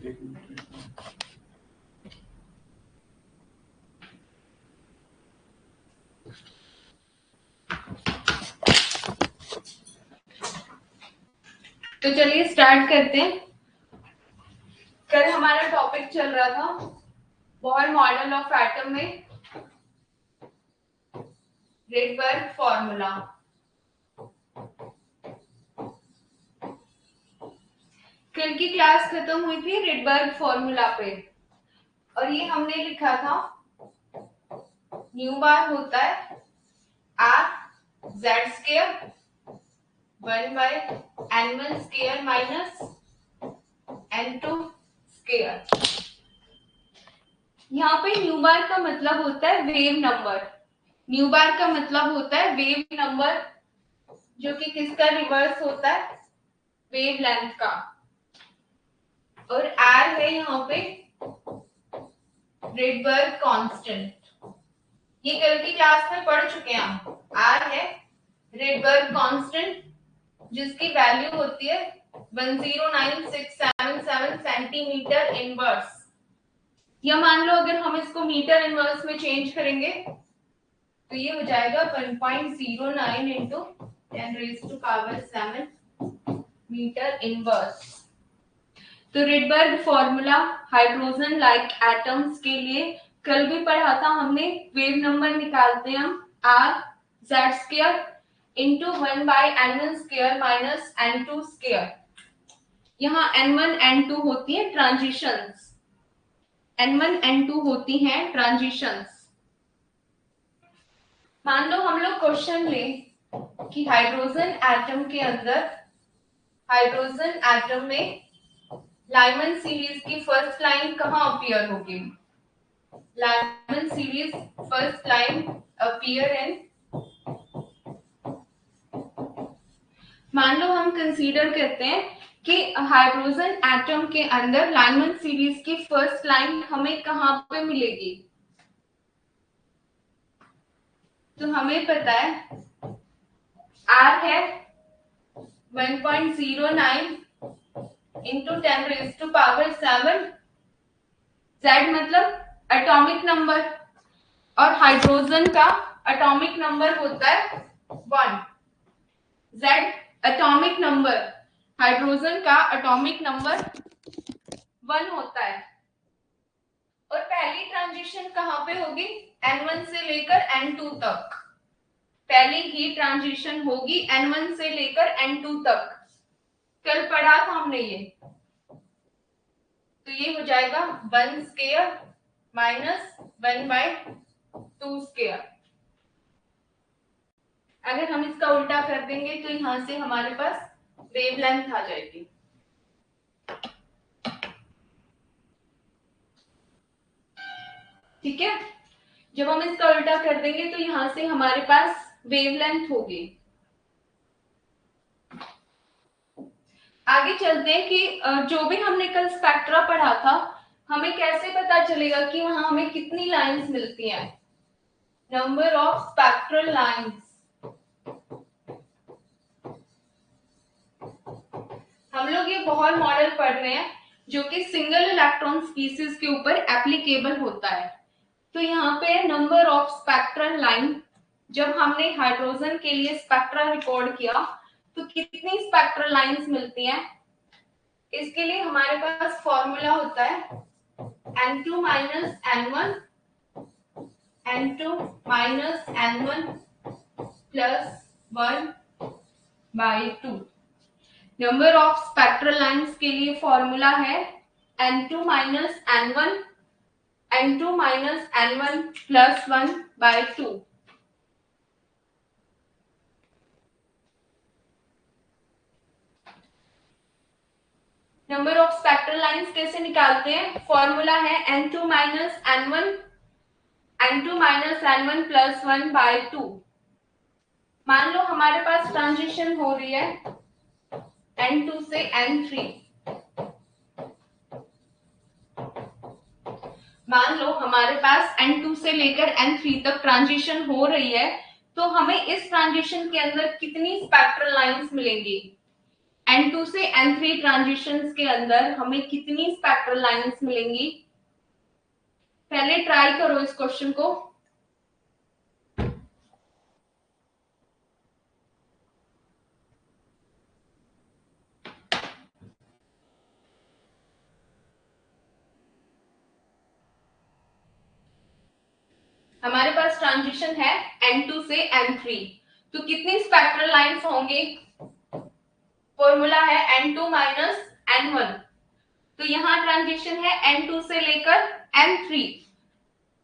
तो चलिए स्टार्ट करते हैं। कल हमारा टॉपिक चल रहा था बोहर मॉडल ऑफ एटम में रेडबर्ग फॉर्मूला। कल की क्लास खत्म हुई थी रेडबर्ग फॉर्मूला पे, और ये हमने लिखा था न्यू बार होता है are Z square 1/n1 square minus n2 square. यहाँ पे न्यू बार का मतलब होता है वेव नंबर। न्यू बार का मतलब होता है वेव नंबर, जो कि किसका रिवर्स होता है, वेव लेंथ का। और आर है यहाँ पे रेडबर्ग कांस्टेंट। ये कल की क्लास में पढ़ चुके हैं हम। आर है रेडबर्ग कांस्टेंट, जिसकी वैल्यू होती है 109677 सेंटीमीटर इनवर्स। या मान लो अगर हम इसको मीटर इनवर्स में चेंज करेंगे तो ये हो जाएगा 1.09 इंटू 10⁻⁷ मीटर इनवर्स। तो Rydberg formula hydrogen like atoms के लिए कल भी पढ़ा था हमने। वेव नंबर निकालते हैं हम are Z square into 1/n1 square minus n2 square. यहाँ n1 n2 होती है ट्रांजिशंस, n1 n2 होती हैं ट्रांजिशंस। मान लो हम लोग क्वेश्चन ले कि हाइड्रोजन एटम के अंदर, हाइड्रोजन एटम में लाइमन सीरीज की फर्स्ट लाइन कहाँ अपीयर होगी। Lyman series first line appear in, मान लो हम कंसीडर करते हैं कि हाइड्रोजन एटम के अंदर लाइमन सीरीज की फर्स्ट लाइन हमें कहाँ पे मिलेगी। तो हमें पता है आर है 1.09 इंटू 10⁻⁷। जेड मतलब एटॉमिक नंबर, और हाइड्रोजन का एटॉमिक नंबर होता है 1। जेड एटॉमिक नंबर, हाइड्रोजन का एटॉमिक नंबर 1 होता है। और पहली ट्रांजिशन कहाँ पे होगी, n1 से लेकर n2 तक। पहली ही ट्रांजिशन होगी n1 से लेकर n2 तक। कल पढ़ा था हमने ये। तो ये हो जाएगा 1 स्क्वायर माइनस 1/2 स्क्वायर। अगर हम इसका उल्टा कर देंगे तो यहां से हमारे पास वेवलेंथ आ जाएगी। ठीक है, जब हम इसका उल्टा कर देंगे तो यहां से हमारे पास वेवलेंथ होगी। आगे चलते हैं कि जो भी हमने कल स्पेक्ट्रा पढ़ा था, हमें कैसे पता चलेगा कि वहां हमें कितनी लाइंस मिलती हैं। Number of spectral lines. हम लोग ये बोहर मॉडल पढ़ रहे हैं जो कि सिंगल इलेक्ट्रॉन स्पीसीज के ऊपर एप्लीकेबल होता है। तो यहाँ पे नंबर ऑफ स्पेक्ट्रल लाइन, जब हमने हाइड्रोजन के लिए स्पेक्ट्रा रिकॉर्ड किया तो कितनी स्पेक्ट्रल लाइंस मिलती हैं। इसके लिए हमारे पास फॉर्मूला होता है n2 minus n1 n2 minus n1 plus 1/2। Number of spectral lines के लिए फॉर्मूला है n2 minus n1 n2 minus n1 plus 1/2। Number of spectral lines कैसे निकालते हैं, फॉर्मूला है n2 माइनस n1 प्लस 1/2। मान लो हमारे पास ट्रांजिशन हो रही है n2 से n3। मान लो हमारे पास n2 से लेकर n3 तक ट्रांजिशन हो रही है, तो हमें इस ट्रांजिशन के अंदर कितनी स्पेक्ट्रल लाइंस मिलेंगी। N2 से N3 ट्रांजिशंस के अंदर हमें कितनी स्पेक्ट्रल लाइंस मिलेंगी? पहले ट्राई करो इस क्वेश्चन को। हमारे पास ट्रांजिशन है N2 से N3, तो कितनी स्पेक्ट्रल लाइंस होंगे? फॉर्मूला है N2 माइनस N1, तो यहाँ ट्रांजिशन है N2 से लेकर N3,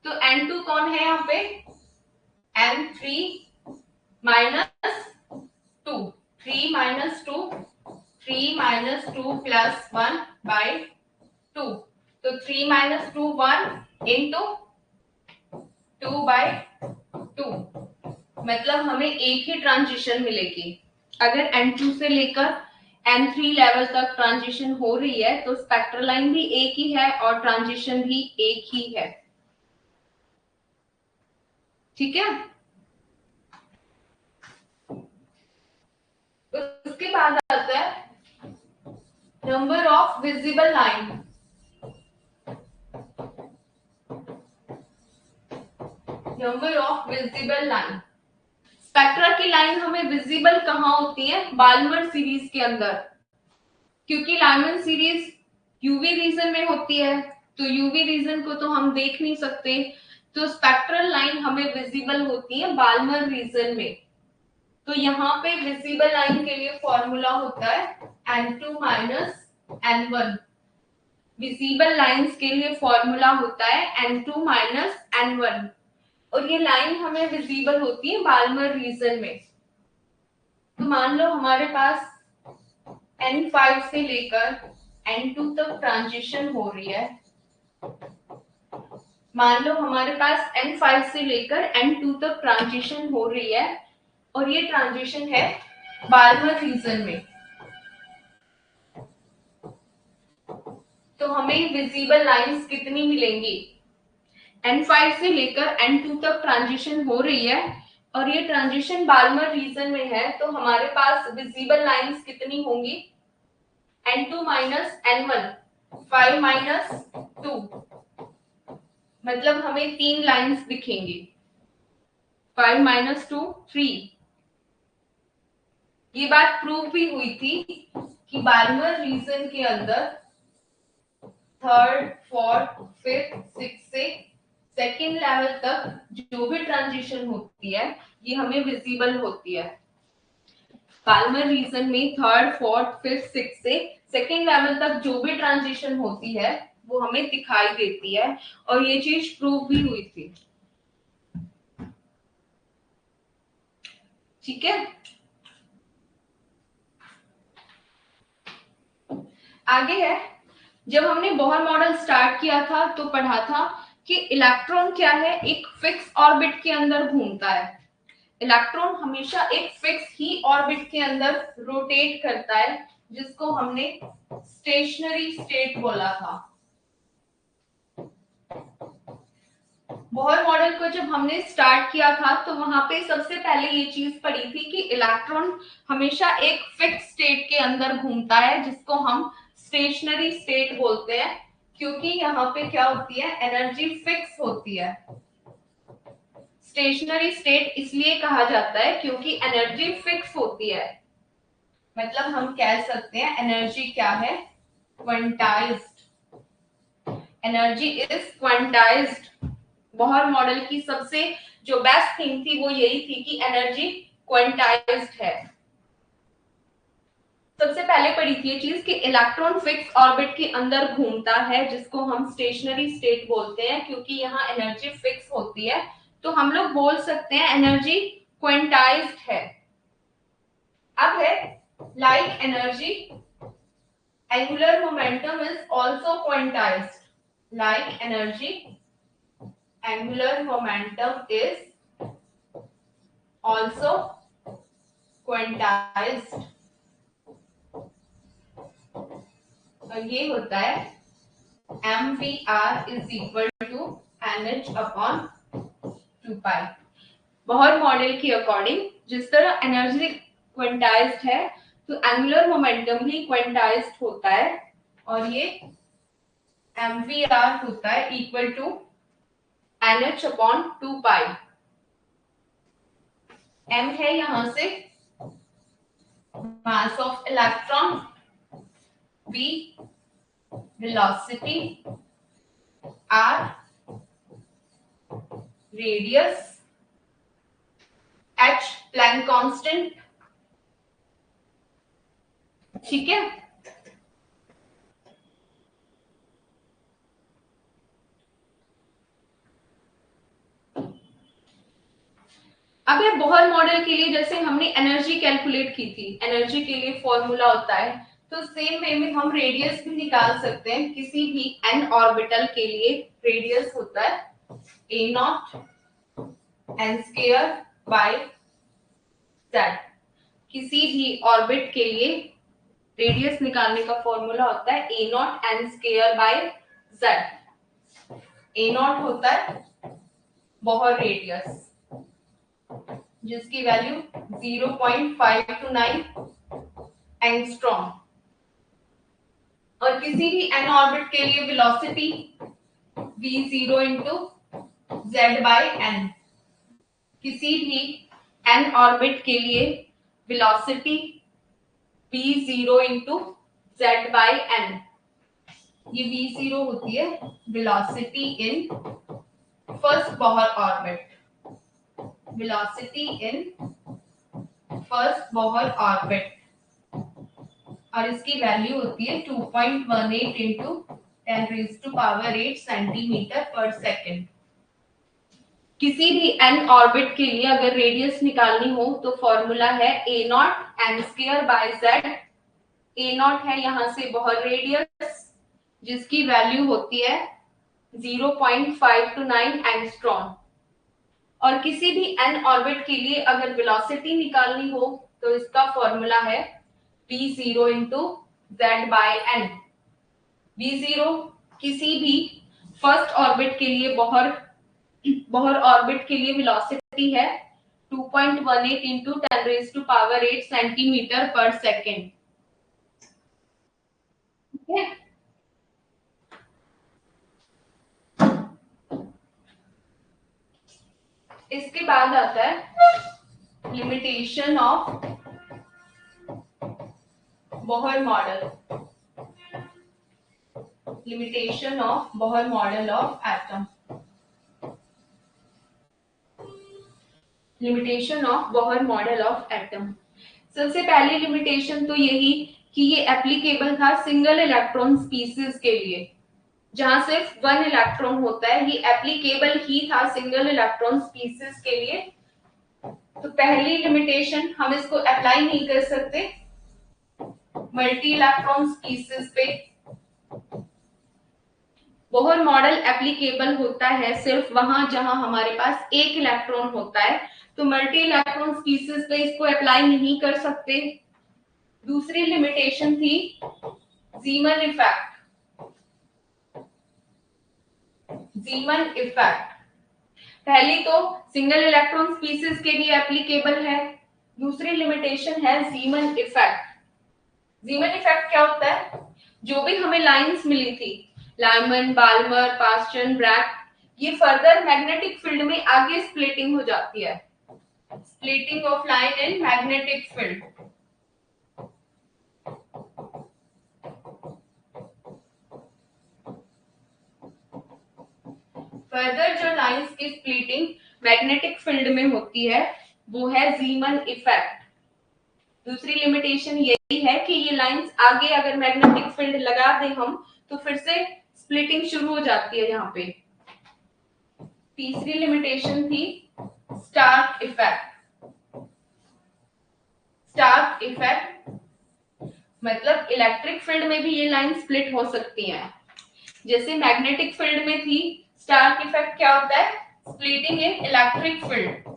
तो N2 कौन है यहाँ पे? N3 minus 2, 3 minus 2, 3 minus 2 plus 1 by 2, तो 3 माइनस 2 1 इंटू 2 बाई 2, मतलब हमें एक ही ट्रांजिशन मिलेगी। अगर N2 से लेकर N3 लेवल तक ट्रांजिशन हो रही है तो स्पेक्ट्रल लाइन भी एक ही है और ट्रांजिशन भी एक ही है। ठीक है, उसके बाद आता है number of visible line. Number of visible line, spectra की लाइन हमें विजिबल कहाँ होती है? बाल्मर सीरीज के अंदर, क्योंकि लाइमन सीरीज यूवी रीजन में होती है, तो यूवी रीजन को तो हम देख नहीं सकते, तो स्पेक्ट्रल लाइन हमें विजिबल होती है बाल्मर रीजन में। तो यहाँ पे विजिबल लाइन के लिए फॉर्मूला होता है N2 minus N1। Visible lines के लिए फॉर्मूला होता है N2 माइनस N1, और ये लाइन हमें विजिबल होती है बाल्मर रीजन में। तो मान लो हमारे पास N5 से लेकर N2 तक ट्रांजिशन हो रही है। मान लो हमारे पास N5 से लेकर N2 तक ट्रांजिशन हो रही है और ये ट्रांजिशन है बाल्मर रीजन में, तो हमें विजिबल लाइंस कितनी मिलेंगी? N5 से लेकर N2 तक ट्रांजिशन हो रही है और ये ट्रांजिशन बाल्मर रीजन में है, तो हमारे पास विजिबल लाइंस कितनी होंगी? N2 माइनस N1, 5 माइनस 2, मतलब हमें 3 लाइंस दिखेंगी। 5 माइनस 2 3। ये बात प्रूव भी हुई थी कि बाल्मर रीजन के अंदर थर्ड, फोर्थ, फिफ्थ, सिक्स से सेकेंड लेवल तक जो भी ट्रांजिशन होती है ये हमें विजिबल होती है। बाल्मर रीजन में थर्ड, फोर्थ, फिफ्थ, सिक्स से सेकेंड लेवल तक जो भी ट्रांजिशन होती है वो हमें दिखाई देती है, और ये चीज प्रूव भी हुई थी। ठीक है, आगे है, जब हमने बोहर मॉडल स्टार्ट किया था तो पढ़ा था कि इलेक्ट्रॉन क्या है? एक फिक्स ऑर्बिट के अंदर घूमता है। इलेक्ट्रॉन हमेशा एक फिक्स ही ऑर्बिट के अंदर रोटेट करता है, जिसको हमने स्टेशनरी स्टेट बोला था। बोहर मॉडल को जब हमने स्टार्ट किया था तो वहां पे सबसे पहले ये चीज पढ़ी थी कि इलेक्ट्रॉन हमेशा एक फिक्स स्टेट के अंदर घूमता है, जिसको हम स्टेशनरी स्टेट बोलते हैं, क्योंकि यहाँ पे क्या होती है? एनर्जी फिक्स होती है। स्टेशनरी स्टेट इसलिए कहा जाता है क्योंकि एनर्जी फिक्स होती है, मतलब हम कह सकते हैं एनर्जी क्या है? Quantized. Energy is quantized. Bohr model की सबसे जो बेस्ट थिंग थी वो यही थी कि एनर्जी क्वांटाइज्ड है। सबसे पहले पढ़ी थी ये चीज कि इलेक्ट्रॉन फिक्स ऑर्बिट के अंदर घूमता है, जिसको हम स्टेशनरी स्टेट बोलते हैं, क्योंकि यहाँ एनर्जी फिक्स होती है, तो हम लोग बोल सकते हैं एनर्जी क्वांटाइज्ड है। अब है like energy, angular momentum is also quantized. Like energy, angular momentum is also quantized, और ये होता है mvr is equal to nh upon 2 pi. Bohr model के अकॉर्डिंग जिस तरह एनर्जी क्वांटाइज्ड है तो एंगुलर मोमेंटम भी क्वांटाइज्ड होता है और ये mvr होता है equal to nh upon 2 pi. m है यहां से mass of electron, v velocity, r radius, h Planck constant. ठीक है, अब ये बोहर मॉडल के लिए जैसे हमने एनर्जी कैलकुलेट की थी, एनर्जी के लिए फॉर्मूला होता है, तो सेम वे में हम रेडियस भी निकाल सकते हैं। किसी भी n ऑर्बिटल के लिए रेडियस होता है a naught n square by z। किसी भी ऑर्बिट के लिए रेडियस निकालने का फॉर्मूला होता है a naught n square by z। a naught होता है बोहर रेडियस जिसकी वैल्यू 0.529 एंगस्ट्रॉम, और किसी भी n ऑर्बिट के लिए velocity v0 into z by n। किसी भी n ऑर्बिट के लिए velocity v0 into z by n। ये v0 होती है velocity in first Bohr orbit, velocity in first Bohr orbit, और इसकी वैल्यू होती है 2.18 इंटू 10⁸ सेंटीमीटर पर सेकेंड। किसी भी n ऑर्बिट के लिए अगर रेडियस निकालनी हो तो फॉर्मूला है a naught n square by z। a not है यहां से बोहर रेडियस जिसकी वैल्यू होती है 0.529 एंगस्ट्रॉम, और किसी भी n ऑर्बिट के लिए अगर वेलोसिटी निकालनी हो तो इसका फॉर्मूला है v0 into z by n। v0 किसी भी फर्स्ट ऑर्बिट के लिए बोहर ऑर्बिट के लिए वेलोसिटी है 2.18 इंटू 10⁸ सेंटीमीटर पर सेकेंड। ठीक है, इसके बाद आता है limitation of Bohr model, limitation of Bohr model of atom. Limitation of Bohr model of atom, सबसे पहली लिमिटेशन तो यही कि ये एप्लीकेबल था सिंगल इलेक्ट्रॉन स्पीसीज के लिए, जहां सिर्फ 1 इलेक्ट्रॉन होता है, ये एप्लीकेबल ही था सिंगल इलेक्ट्रॉन स्पीसीज के लिए। तो पहली लिमिटेशन, हम इसको अप्लाई नहीं कर सकते मल्टी इलेक्ट्रॉन स्पीसीज पे। बोहर मॉडल एप्लीकेबल होता है सिर्फ वहां जहां हमारे पास एक इलेक्ट्रॉन होता है, तो मल्टी इलेक्ट्रॉन स्पीसीज पे इसको अप्लाई नहीं कर सकते। दूसरी लिमिटेशन थी जीमन इफेक्ट। जीमन इफेक्ट पहली तो सिंगल इलेक्ट्रॉन स्पीसीज के लिए एप्लीकेबल है, दूसरी लिमिटेशन है जीमन इफेक्ट। जीमन इफेक्ट क्या होता है, जो भी हमें लाइंस मिली थी लाइमन, बाल्मर, पास्टन, ब्रैक, ये फर्दर मैग्नेटिक फील्ड में आगे स्प्लिटिंग हो जाती है, splitting of line in magnetic field. Further जो लाइंस की स्प्लिटिंग मैग्नेटिक फील्ड में होती है वो है जीमन इफेक्ट। दूसरी लिमिटेशन यही है कि ये लाइंस आगे अगर मैग्नेटिक फील्ड लगा दें हम तो फिर से स्प्लिटिंग शुरू हो जाती है यहाँ पे। तीसरी लिमिटेशन थी स्टार्क इफेक्ट। स्टार्क इफेक्ट मतलब इलेक्ट्रिक फील्ड में भी ये लाइन स्प्लिट हो सकती हैं, जैसे मैग्नेटिक फील्ड में थी। स्टार्क इफेक्ट क्या होता है, स्प्लिटिंग इन इलेक्ट्रिक फील्ड,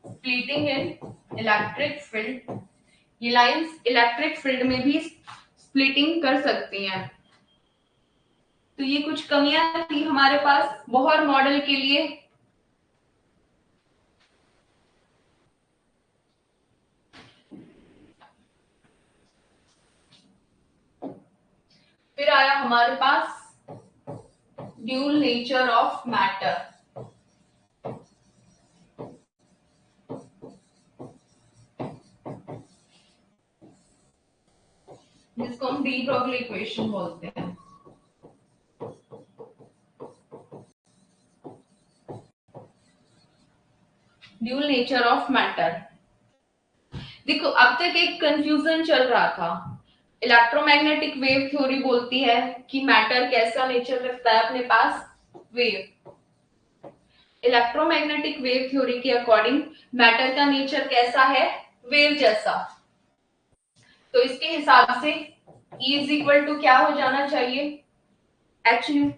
स्प्लिटिंग इन इलेक्ट्रिक फील्ड। ये लाइंस इलेक्ट्रिक फील्ड में भी स्प्लिटिंग कर सकती हैं। तो ये कुछ कमियां थी हमारे पास बोहर मॉडल के लिए। फिर आया हमारे पास ड्यूल नेचर ऑफ मैटर, जिसको हम डी ब्रोगली इक्वेशन बोलते हैं। Dual nature of matter. देखो अब तक एक कंफ्यूजन चल रहा था। इलेक्ट्रोमैग्नेटिक वेव थ्योरी बोलती है कि मैटर कैसा नेचर रखता है अपने पास, वेव। इलेक्ट्रोमैग्नेटिक वेव थ्योरी के अकॉर्डिंग मैटर का नेचर कैसा है, वेव जैसा। तो इसके हिसाब से E इज इक्वल टू क्या हो जाना चाहिए, h nu.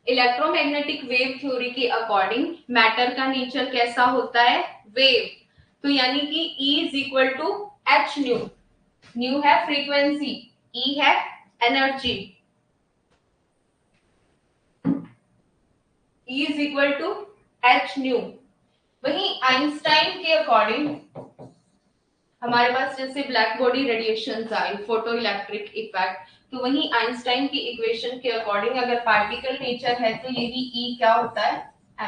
Electromagnetic wave theory के अकॉर्डिंग मैटर का नेचर कैसा होता है, वेव। तो यानी कि E is equal to h nu. Nu है फ्रीक्वेंसी, E है energy. E is equal to h nu. वहीं आइंस्टाइन के अकॉर्डिंग हमारे पास जैसे ब्लैक बॉडी रेडिएशन आई, फोटो इलेक्ट्रिक इफेक्ट, तो वहीं आइंस्टाइन की इक्वेशन के अकॉर्डिंग अगर पार्टिकल नेचर है तो ये भी E क्या होता है,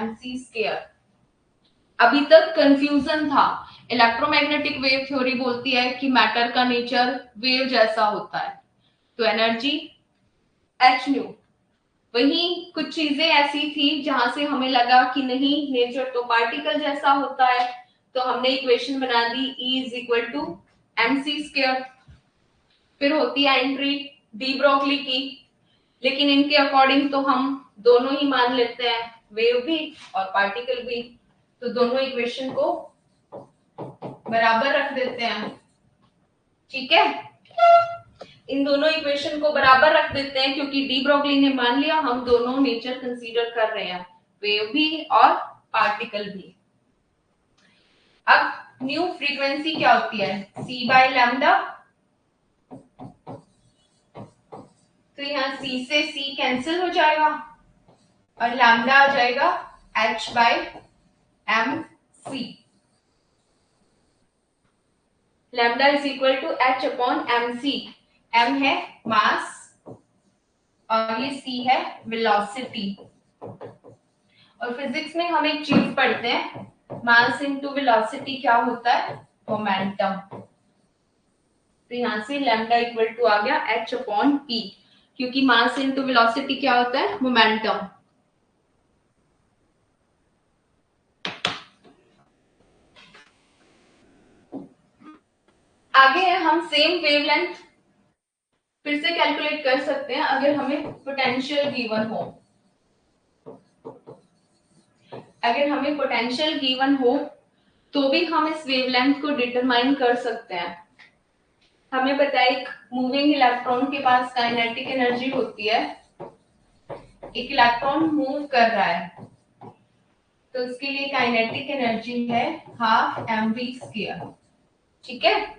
mc स्क्वायर। अभी तक कंफ्यूजन था। इलेक्ट्रोमैग्नेटिक वेव थ्योरी बोलती है कि मैटर का नेचर वेव जैसा होता है, तो एनर्जी एच न्यू। वहीं कुछ चीजें ऐसी थी जहां से हमें लगा कि नहीं, नेचर तो पार्टिकल जैसा होता है, तो हमने इक्वेशन बना दी E is equal to mc square. फिर होती है एंट्री डी ब्रोगली की, लेकिन इनके अकॉर्डिंग तो हम दोनों ही मान लेते हैं, वेव भी और पार्टिकल भी। तो दोनों इक्वेशन को बराबर रख देते हैं, ठीक है। इन दोनों इक्वेशन को बराबर रख देते हैं क्योंकि डी ब्रोगली ने मान लिया हम दोनों नेचर कंसीडर कर रहे हैं, वेव भी और पार्टिकल भी। अब न्यू फ्रीक्वेंसी क्या होती है, c बाय लैम्डा। तो यहाँ c से c कैंसिल हो जाएगा और लैम्डा आ जाएगा h by m c. Lambda is equal to h upon m c. m है मास और ये c है वेलोसिटी। और फिजिक्स में हम एक चीज पढ़ते हैं, मास इनटू वेलोसिटी क्या होता है, मोमेंटम। तो यहां से लैम्डा इक्वल टू आ गया h अपॉन p, क्योंकि मास इनटू वेलोसिटी क्या होता है, मोमेंटम। आगे है हम सेम वेवलेंथ फिर से कैलकुलेट कर सकते हैं अगर हमें पोटेंशियल गिवन हो। अगर हमें पोटेंशियल गिवन हो तो भी हम इस वेवलेंथ को डिटरमाइन कर सकते हैं। हमें पता है एक मूविंग इलेक्ट्रॉन के पास काइनेटिक एनर्जी होती है, एक इलेक्ट्रॉन मूव कर रहा है तो उसके लिए काइनेटिक एनर्जी है हाफ mv स्क्वायर, ठीक है।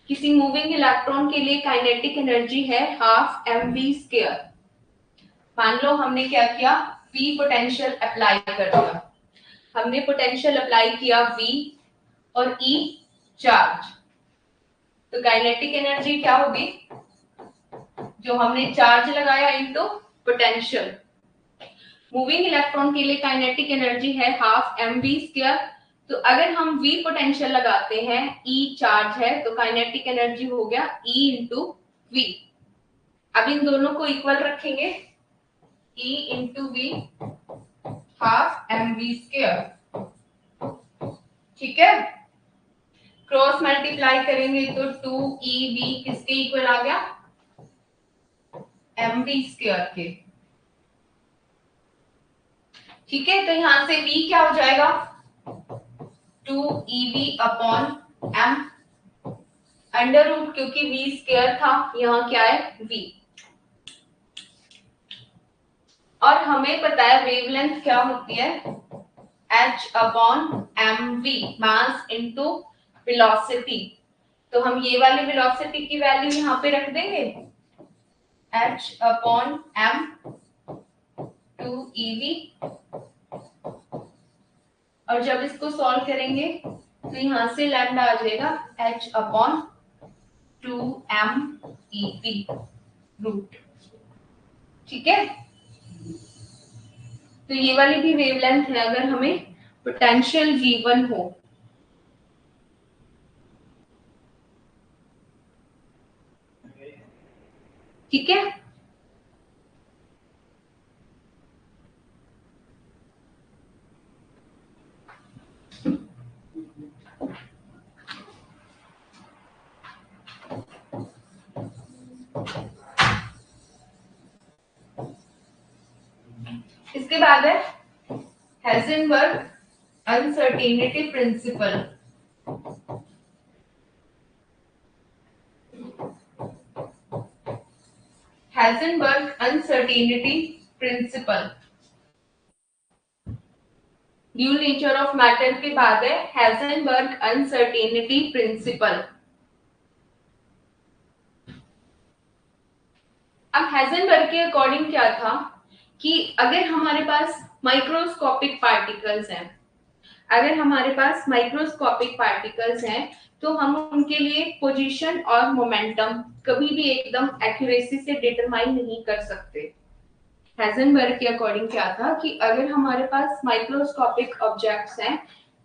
किसी मूविंग इलेक्ट्रॉन के लिए काइनेटिक एनर्जी है हाफ mv स्क्वायर। मान लो हमने क्या किया, v पोटेंशियल अप्लाई कर दिया। हमने पोटेंशियल अप्लाई किया v और e चार्ज, तो काइनेटिक एनर्जी क्या होगी, जो हमने चार्ज लगाया इनटू पोटेंशियल। मूविंग इलेक्ट्रॉन के लिए काइनेटिक एनर्जी है हाफ mv स्क्वायर, तो अगर हम v पोटेंशियल लगाते हैं, e चार्ज है, तो काइनेटिक एनर्जी हो गया E इंटू v। अब इन दोनों को इक्वल रखेंगे, E into v half mv square, ठीक है। क्रॉस मल्टीप्लाई करेंगे तो 2ev किसके इक्वल आ गया, mv स्क्वायर के, ठीक है। तो यहां से v क्या हो जाएगा, 2ev upon m under root, क्योंकि v स्क्वायर था, यहाँ क्या है v। और हमें पता है वेवलेंथ क्या होती है, h upon mv, mass into velocity. तो हम ये वाली वेलोसिटी की वैल्यू यहाँ पे रख देंगे, h अपॉन m 2ev। और जब इसको सॉल्व करेंगे तो यहां से लैम्डा आ जाएगा h अपॉन 2 mev। रूट। ठीक है, तो ये वाली भी वेवलेंथ है अगर हमें पोटेंशियल गिवन हो। ठीक है, इसके बाद है Heisenberg uncertainty principle. Heisenberg uncertainty principle, dual nature of matter के बाद है हेज़ेनबर्ग अनसर्टेनिटी प्रिंसिपल। अब हेज़ेनबर्ग के अकॉर्डिंग क्या था कि अगर हमारे पास माइक्रोस्कोपिक पार्टिकल्स हैं, अगर हमारे पास माइक्रोस्कोपिक पार्टिकल्स हैं तो हम उनके लिए पोजीशन और मोमेंटम कभी भी एकदम एक्यूरेसी से डिटरमाइन नहीं कर सकते। हेज़ेनबर्ग के अकॉर्डिंग क्या था कि अगर हमारे पास माइक्रोस्कोपिक ऑब्जेक्ट्स हैं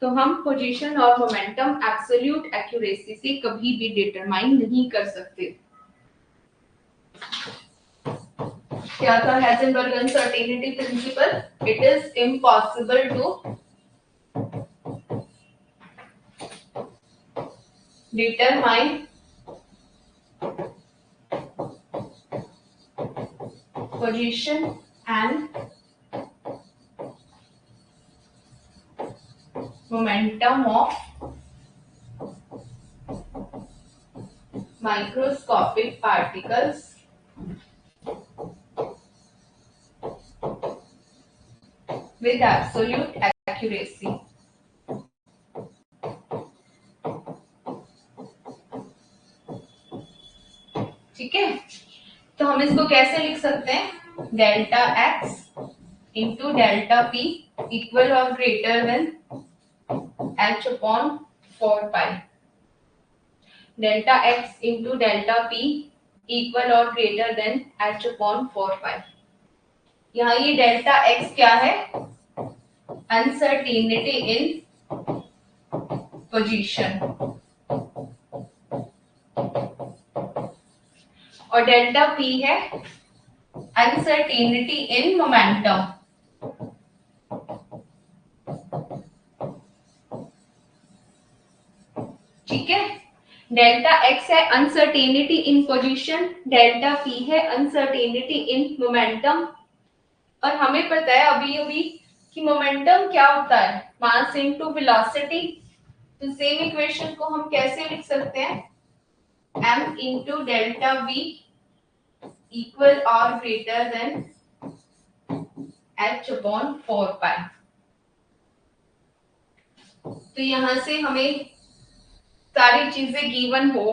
तो हम पोजीशन और मोमेंटम एब्सोल्यूट एक्यूरेसी से कभी भी डिटरमाइन नहीं कर सकते। क्या था Heisenberg uncertainty principle? It is impossible to determine position and momentum of microscopic particles with absolute accuracy। ठीक है, तो हम इसको कैसे लिख सकते हैं? Delta x into delta p equal और greater than h upon 4 pi. Delta x into delta p equal और greater than h upon 4 pi. यहाँ ये डेल्टा एक्स क्या है? अनसर्टेनिटी इन पोजीशन, और डेल्टा पी है अनसर्टेनिटी इन मोमेंटम। ठीक है, डेल्टा एक्स है uncertainty in position, delta p है अनसर्टेनिटी इन मोमेंटम। और हमें पता है अभी अभी कि मोमेंटम क्या होता है? Mass into velocity. तो सेम इक्वेशन को हम कैसे लिख सकते हैं? m into delta v equal और ग्रेटर देन h अपॉन 4 पाई। तो यहां से हमें सारी चीजें गिवन हो,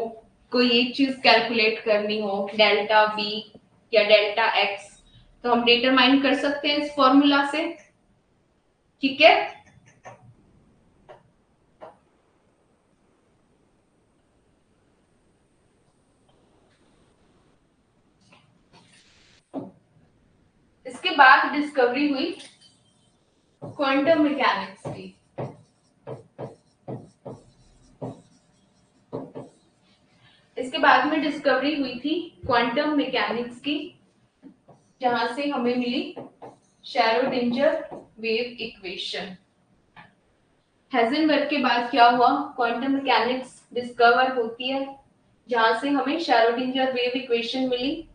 कोई एक चीज कैलकुलेट करनी हो, डेल्टा v या डेल्टा x, तो हम डिटरमाइन कर सकते हैं इस फॉर्मूला से। ठीक है, इसके बाद डिस्कवरी हुई क्वांटम मैकेनिक्स की। इसके बाद में डिस्कवरी हुई थी क्वांटम मैकेनिक्स की, जहां से हमें मिली शैरोडिंजर वेव इक्वेशन। हेज़ेनबर्ग के बाद क्या हुआ? क्वांटम मैकेनिक्स डिस्कवर होती है, जहां से हमें शैरोडिंजर वेव इक्वेशन मिली,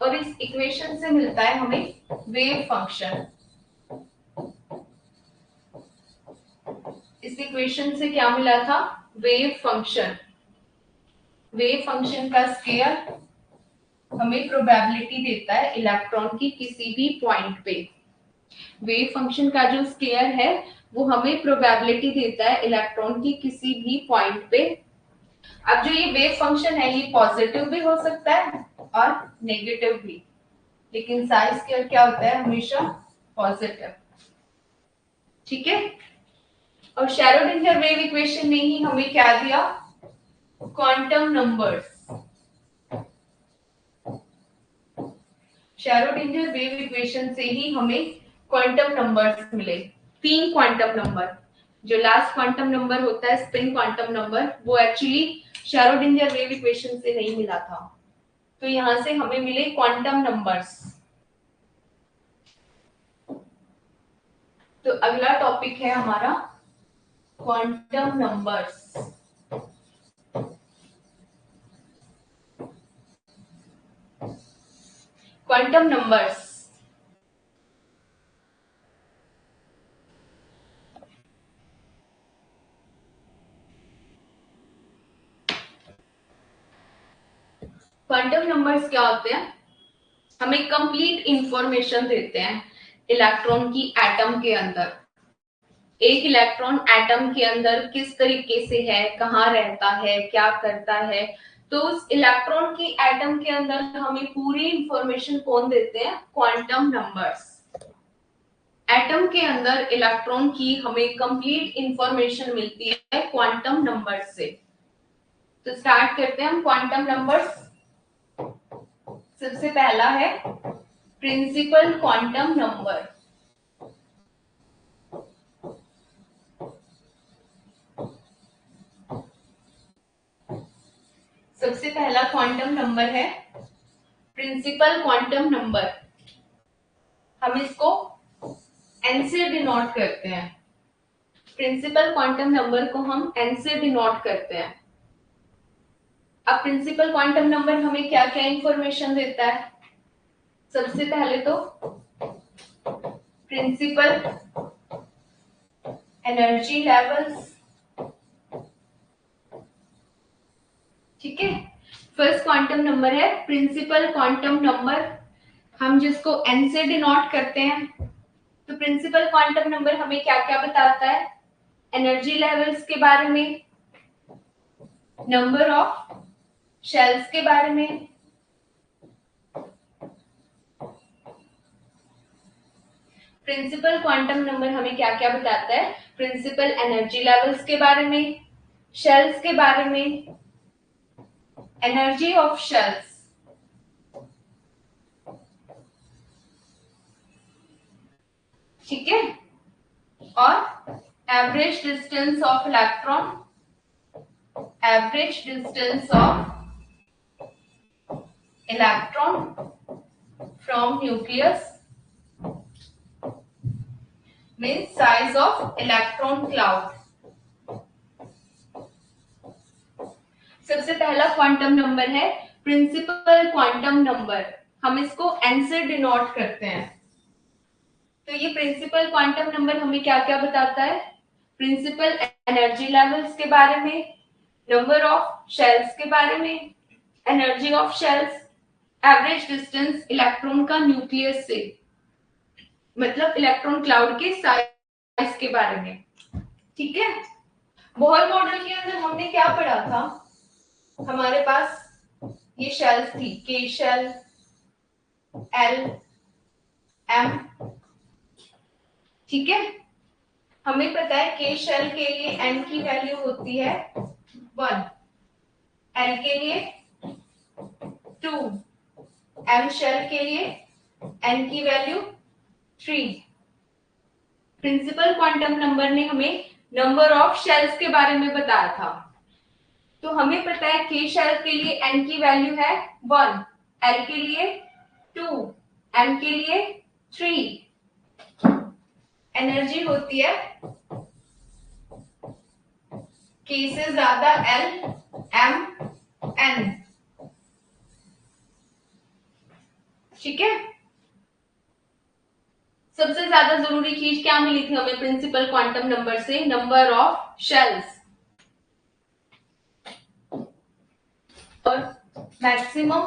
और इस इक्वेशन से मिलता है हमें वेव फंक्शन। इस इक्वेशन से क्या मिला था? Wave function. वेव फंक्शन का स्केयर हमें प्रोबेबिलिटी देता है इलेक्ट्रॉन की किसी भी पॉइंट पे। वेव फंक्शन का जो स्केयर है वो हमें प्रोबेबिलिटी देता है इलेक्ट्रॉन की किसी भी पॉइंट पे। अब जो ये वेव फंक्शन है ये पॉजिटिव भी हो सकता है और नेगेटिव भी, लेकिन साइज स्केयर क्या होता है? हमेशा पॉजिटिव। ठीक है, और शैरोडिंजर वेव इक्वेशन ने ही हमें क्या दिया? Quantum numbers. Schrodinger wave equation से ही हमें क्वांटम नंबर्स मिले, 3 क्वांटम नंबर। जो लास्ट क्वांटम नंबर होता है स्पिन क्वांटम नंबर, वो एक्चुअली श्रोडिंगर वेव इक्वेशन से नहीं मिला था। तो यहां से हमें मिले क्वांटम नंबर्स। तो अगला टॉपिक है हमारा quantum numbers. Quantum numbers quantum numbers क्या होते हैं? हमें कंप्लीट इंफॉर्मेशन देते हैं इलेक्ट्रॉन की एटम के अंदर। एक इलेक्ट्रॉन एटम के अंदर किस तरीके से है, कहाँ रहता है, क्या करता है, तो उस इलेक्ट्रॉन की एटम के अंदर हमें पूरी इंफॉर्मेशन कौन देते हैं? Quantum numbers. एटम के अंदर इलेक्ट्रॉन की हमें कंप्लीट इंफॉर्मेशन मिलती है क्वांटम नंबर्स से। तो स्टार्ट करते हैं हम क्वांटम नंबर्स। सबसे पहला है प्रिंसिपल क्वांटम नंबर। सबसे पहला क्वांटम नंबर है प्रिंसिपल क्वांटम नंबर। हम इसको n से डिनोट करते हैं। प्रिंसिपल क्वांटम नंबर को हम n से डिनोट करते हैं। अब प्रिंसिपल क्वांटम नंबर हमें क्या क्या इंफॉर्मेशन देता है? सबसे पहले तो प्रिंसिपल एनर्जी लेवल्स, ठीक है। फर्स्ट क्वांटम नंबर है प्रिंसिपल क्वांटम नंबर, हम जिसको n से डिनोट करते हैं। तो प्रिंसिपल क्वांटम नंबर हमें क्या क्या बताता है? एनर्जी लेवल्स के बारे में, नंबर ऑफ शेल्स के बारे में, प्रिंसिपल क्वांटम नंबर हमें क्या क्या बताता है? प्रिंसिपल एनर्जी लेवल्स के बारे में, शेल्स के बारे में, एनर्जी ऑफ शेल्स, ठीक है, और average distance of electron, average distance of electron from nucleus means size of electron cloud. सबसे पहला क्वांटम नंबर है प्रिंसिपल क्वांटम नंबर, हम इसको n से डिनोट करते हैं। तो ये प्रिंसिपल क्वांटम नंबर हमें क्या क्या बताता है? प्रिंसिपल एनर्जी लेवल्स के बारे में, नंबर ऑफ शेल्स के बारे में, energy of shells, average distance electron का न्यूक्लियस से, मतलब इलेक्ट्रॉन क्लाउड के साइज के बारे में, ठीक है। बोहर मॉडल के अंदर हमने क्या पढ़ा था? हमारे पास ये शेल्स थी, के शेल, एल, एम, ठीक है। हमें पता है के शेल के लिए एन की वैल्यू होती है 1, एल के लिए 2, एम शेल के लिए एन की वैल्यू 3। प्रिंसिपल क्वांटम नंबर ने हमें नंबर ऑफ शेल्स के बारे में बताया था। तो हमें पता है के शेल के लिए एन की वैल्यू है 1, एल के लिए 2, एम के लिए 3। एनर्जी होती है के से ज्यादा एल, एम, एन, ठीक है। सबसे ज्यादा जरूरी चीज क्या मिली थी हमें प्रिंसिपल क्वांटम नंबर से? नंबर ऑफ शेल्स और maximum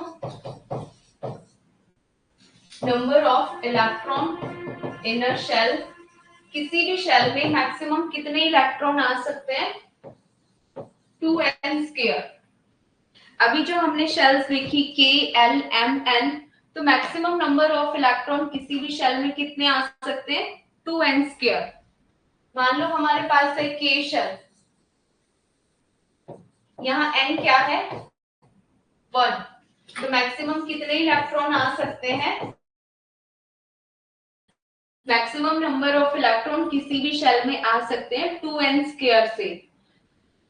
number of electron in a shell. किसी भी शेल में मैक्सिमम कितने इलेक्ट्रॉन आ सकते हैं? 2n²। अभी जो हमने शेल्स देखी के, एल, एम, एन, तो मैक्सिमम नंबर ऑफ इलेक्ट्रॉन किसी भी शेल में कितने आ सकते हैं? 2n²। मान लो हमारे पास है के शेल, यहाँ n क्या है? 1, तो मैक्सिमम कितने इलेक्ट्रॉन आ सकते हैं? मैक्सिमम नंबर ऑफ इलेक्ट्रॉन किसी भी शेल में आ सकते हैं 2n² से।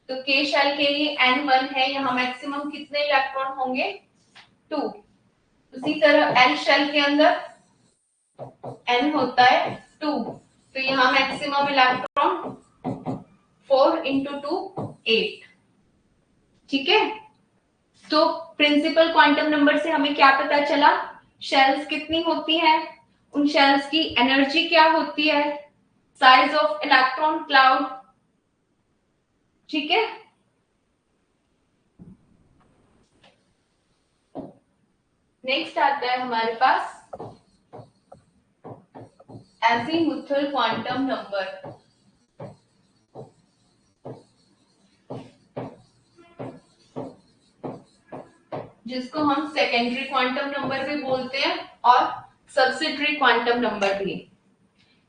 तो k शेल के लिए n1 है, यहाँ मैक्सिमम कितने इलेक्ट्रॉन होंगे 2। उसी तरह l शेल के अंदर n होता है 2, तो यहाँ मैक्सिमम इलेक्ट्रॉन 4 × 2 8। ठीक है, तो प्रिंसिपल क्वांटम नंबर से हमें क्या पता चला, शेल्स कितनी होती हैं, उन शेल्स की एनर्जी क्या होती है, साइज ऑफ इलेक्ट्रॉन क्लाउड। ठीक है, नेक्स्ट आता है हमारे पास एजीमुथल क्वांटम नंबर। जिसको हम सेकेंडरी क्वांटम नंबर भी बोलते हैं और सब्सिडरी क्वांटम नंबर भी।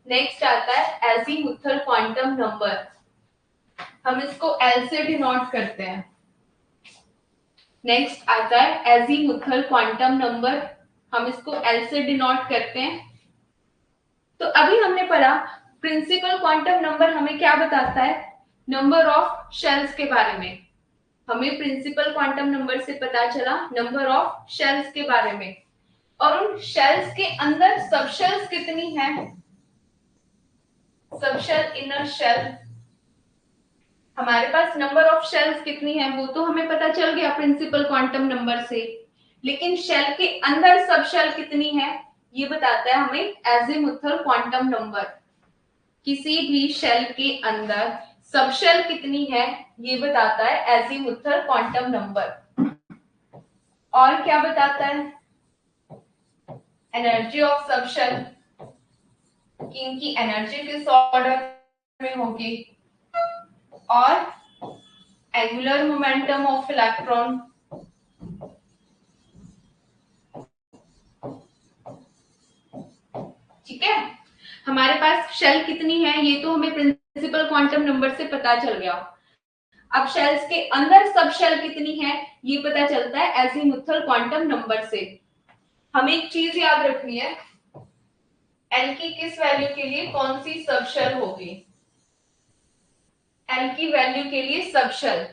नेक्स्ट आता है एजीमुथल क्वांटम नंबर, हम इसको एल से डिनोट करते हैं। नेक्स्ट आता है एजीमुथल क्वांटम नंबर, हम इसको एल से डिनोट करते हैं। तो अभी हमने पढ़ा प्रिंसिपल क्वांटम नंबर हमें क्या बताता है, नंबर ऑफ शेल्स के बारे में। हमें प्रिंसिपल क्वांटम नंबर से पता चला नंबर ऑफ शेल्स के बारे में, और उन शेल्स के अंदर सबशेल्स कितनी है, सबशेल इनर शेल, हमारे पास नंबर ऑफ शेल्स कितनी है वो तो हमें पता चल गया प्रिंसिपल क्वांटम नंबर से, लेकिन शेल के अंदर सबशेल कितनी है ये बताता है हमें एजीमुथल क्वांटम नंबर। किसी भी शेल के अंदर सबशेल कितनी है ये बताता है एजीमुथल क्वांटम नंबर। और क्या बताता है, एनर्जी ऑफ सबशेल, कि इनकी एनर्जी किस ऑर्डर में होगी, और एंगुलर मोमेंटम ऑफ इलेक्ट्रॉन। ठीक है, हमारे पास शेल कितनी है ये तो हमें प्रिंसिपल क्वांटम नंबर से पता चल गया। अब शेल्स के अंदर सब शेल कितनी है ये पता चलता है एजीमुथल क्वांटम नंबर से। हमें एक चीज याद रखनी है, एल की किस वैल्यू के लिए कौन सी सब शेल होगी, एल की वैल्यू के लिए सब शेल,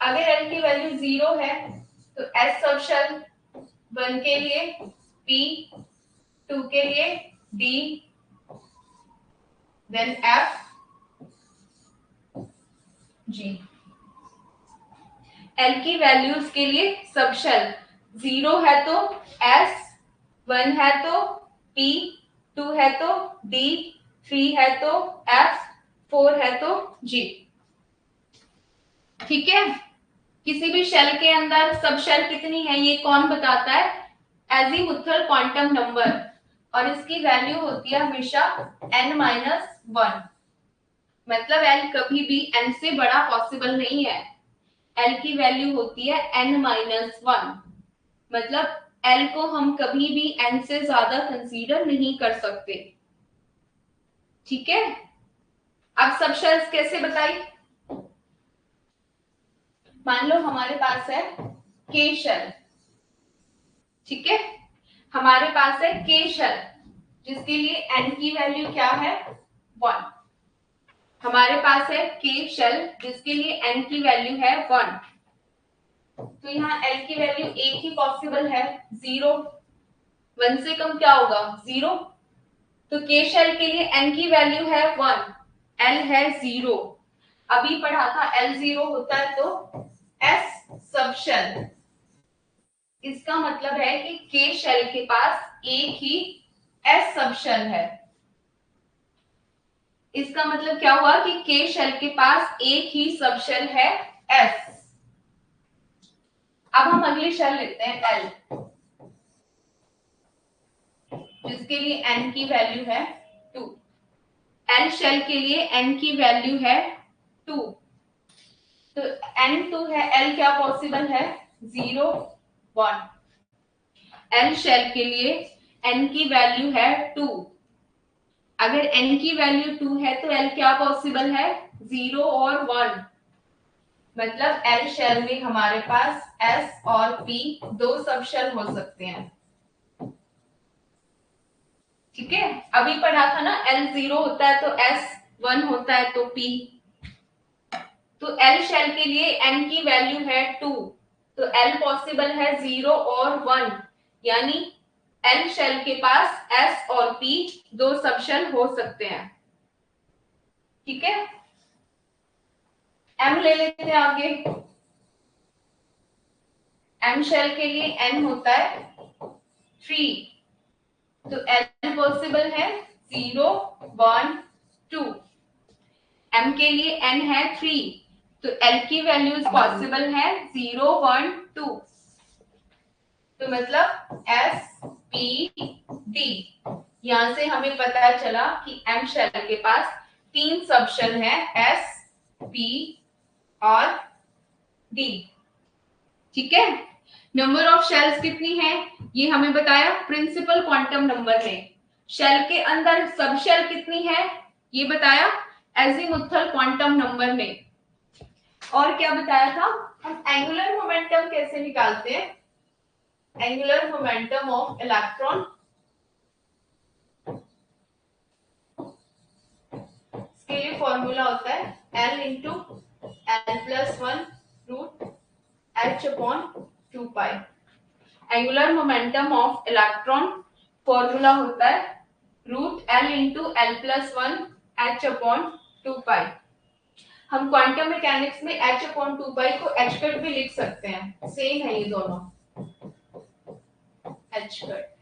अगर एल की वैल्यू 0 है तो एस सब शेल, 1 के लिए पी, 2 के लिए d, then f g. L की वैल्यूज के लिए सब शेल 0 है तो एस, 1 है तो पी, 2 है तो डी, 3 है तो एफ, 4 है तो जी। ठीक है, किसी भी शेल के अंदर सब शेल कितनी है ये कौन बताता है, एजीमुथल क्वांटम नंबर, और इसकी वैल्यू होती है हमेशा n-1। मतलब एल कभी भी एन से बड़ा पॉसिबल नहीं है, एल की वैल्यू होती है n-1, मतलब एल को हम कभी भी एन से ज्यादा कंसीडर नहीं कर सकते। ठीक है, अब सब शेल्स कैसे बताई, मान लो हमारे पास है के शेल। ठीक है, हमारे पास है के शेल जिसके लिए एन की वैल्यू क्या है 1। हमारे पास है के शेल जिसके लिए एन की वैल्यू है 1, तो यहाँ एल की वैल्यू एक ही पॉसिबल है 0, 1 से कम क्या होगा 0, तो के शेल के लिए एन की वैल्यू है 1, एल है 0। अभी पढ़ा था एल 0 होता है तो एस सब शेल, इसका मतलब है कि के शेल के पास एक ही एस सब शेल है। इसका मतलब क्या हुआ कि के शेल के पास एक ही सब शेल है एस। अब हम अगली शेल लेते हैं एल, जिसके लिए एन की वैल्यू है 2। एल शेल के लिए एन की वैल्यू है 2, तो एन 2 है, एल क्या पॉसिबल है 0, 1। एल शेल के लिए एन की वैल्यू है 2, अगर एन की वैल्यू 2 है तो एल क्या पॉसिबल है 0 और 1, मतलब एल शेल में हमारे पास एस और पी दो सब शेल हो सकते हैं। ठीक है, अभी पढ़ा था ना, L 0 होता है तो S 1 होता है तो P। तो L शेल के लिए N की वैल्यू है 2, तो L पॉसिबल है 0 और 1, यानी L शेल के पास S और P दो सब शेल हो सकते हैं। ठीक है, M ले लेते हैं आगे। M शेल के लिए N होता है 3, तो L पॉसिबल है 0 1 2। M के लिए N है 3, तो L की वैल्यूज पॉसिबल है 0 1 2। तो मतलब S P D, यहां से हमें पता चला कि M शेल के पास तीन सब शेल है, S P और D। ठीक है, नंबर ऑफ शेल्स कितनी है ये हमें बताया प्रिंसिपल क्वांटम नंबर ने। शेल के अंदर सब शेल कितनी है ये बताया एजीमुथल क्वांटम नंबर ने। और क्या बताया था, हम एंगुलर मोमेंटम कैसे निकालते हैं, एंगुलर मोमेंटम ऑफ इलेक्ट्रॉन, इसके लिए फॉर्मूला होता है L into L+1 root H upon 2 pi. Angular momentum of electron formula होता है root L into L+1 H upon 2 pi. हम क्वांटम मैकेनिक्स में H अपॉन 2 पाई को H कट भी लिख सकते हैं, सेम है ये दोनों, H कट।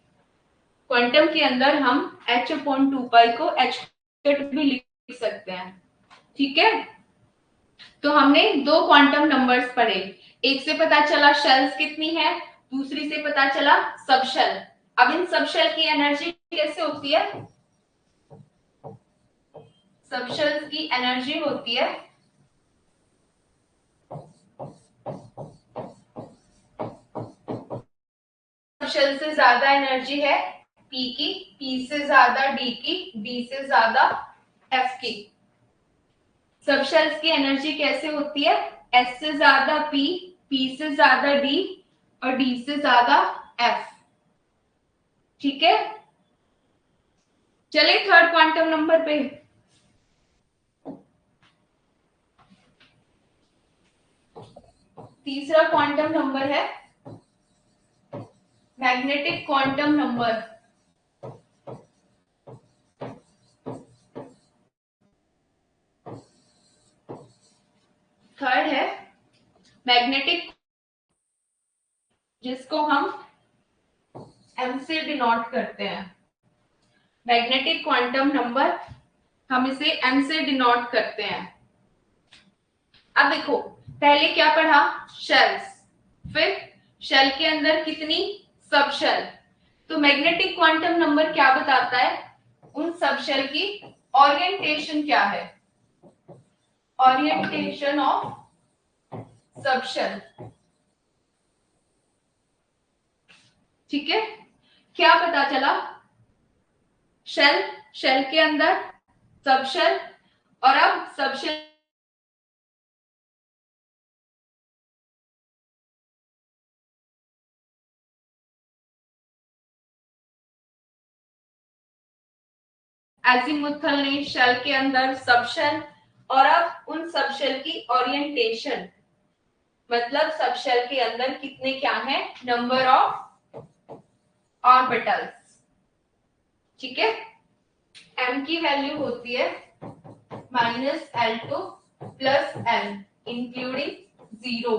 क्वांटम के अंदर हम H अपॉन 2 पाई को H कट भी लिख सकते हैं। ठीक है, तो हमने दो क्वांटम नंबर्स पढ़े, एक से पता चला शेल्स कितनी है, दूसरी से पता चला सब शेल। अब इन सब शेल की एनर्जी कैसे होती है, सब शेल्स की एनर्जी होती है शेल से ज्यादा एनर्जी है P की, P से ज्यादा D की, D से ज्यादा F की। सब शेल्स की एनर्जी कैसे होती है, S से ज्यादा P, P से ज्यादा D और D से ज्यादा F। ठीक है, चलिए थर्ड क्वांटम नंबर पे। तीसरा क्वांटम नंबर है मैग्नेटिक क्वांटम नंबर। थर्ड है मैग्नेटिक, जिसको हम M से डिनोट करते हैं। मैग्नेटिक क्वांटम नंबर हम इसे M से डिनोट करते हैं। अब देखो, पहले क्या पढ़ा, शेल्स, फिर शेल के अंदर कितनी सब शेल। तो मैग्नेटिक क्वांटम नंबर क्या बताता है, उन सब शेल की ओरिएंटेशन क्या है, ओरिएंटेशन ऑफ सब शेल। ठीक है, क्या पता चला, शेल, शेल के अंदर सब शेल, और अब सब शेल एजीमुथल ने शेल के अंदर सब शेल, और अब उन सब शेल की ओरिएंटेशन, मतलब सब शेल के अंदर कितने क्या है, नंबर ऑफ ऑर्बिटल्स। ठीक है, m की वैल्यू होती है -L2 plus L including 0।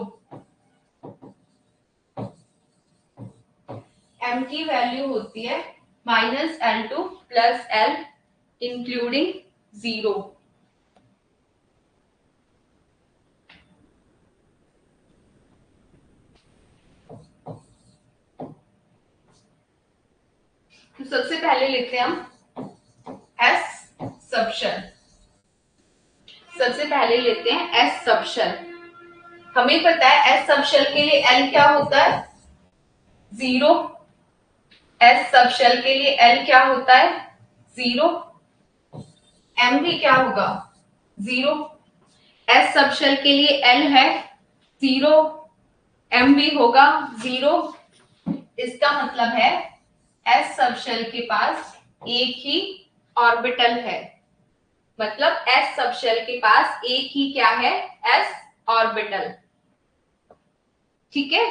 m की वैल्यू होती है -L2 प्लस L इंक्लूडिंग 0। तो सबसे पहले लेते हैं हम S सब शेल। सबसे पहले लेते हैं S सब शेल। हमें पता है S सब शेल के लिए L क्या होता है, 0। S सब शेल के लिए L क्या होता है, 0। M भी क्या होगा, 0। S सब शेल के लिए L है 0, M भी होगा 0। इसका मतलब है S सब शेल के पास एक ही ऑर्बिटल है, मतलब s सब शेल के पास एक ही क्या है, s ऑर्बिटल। ठीक है,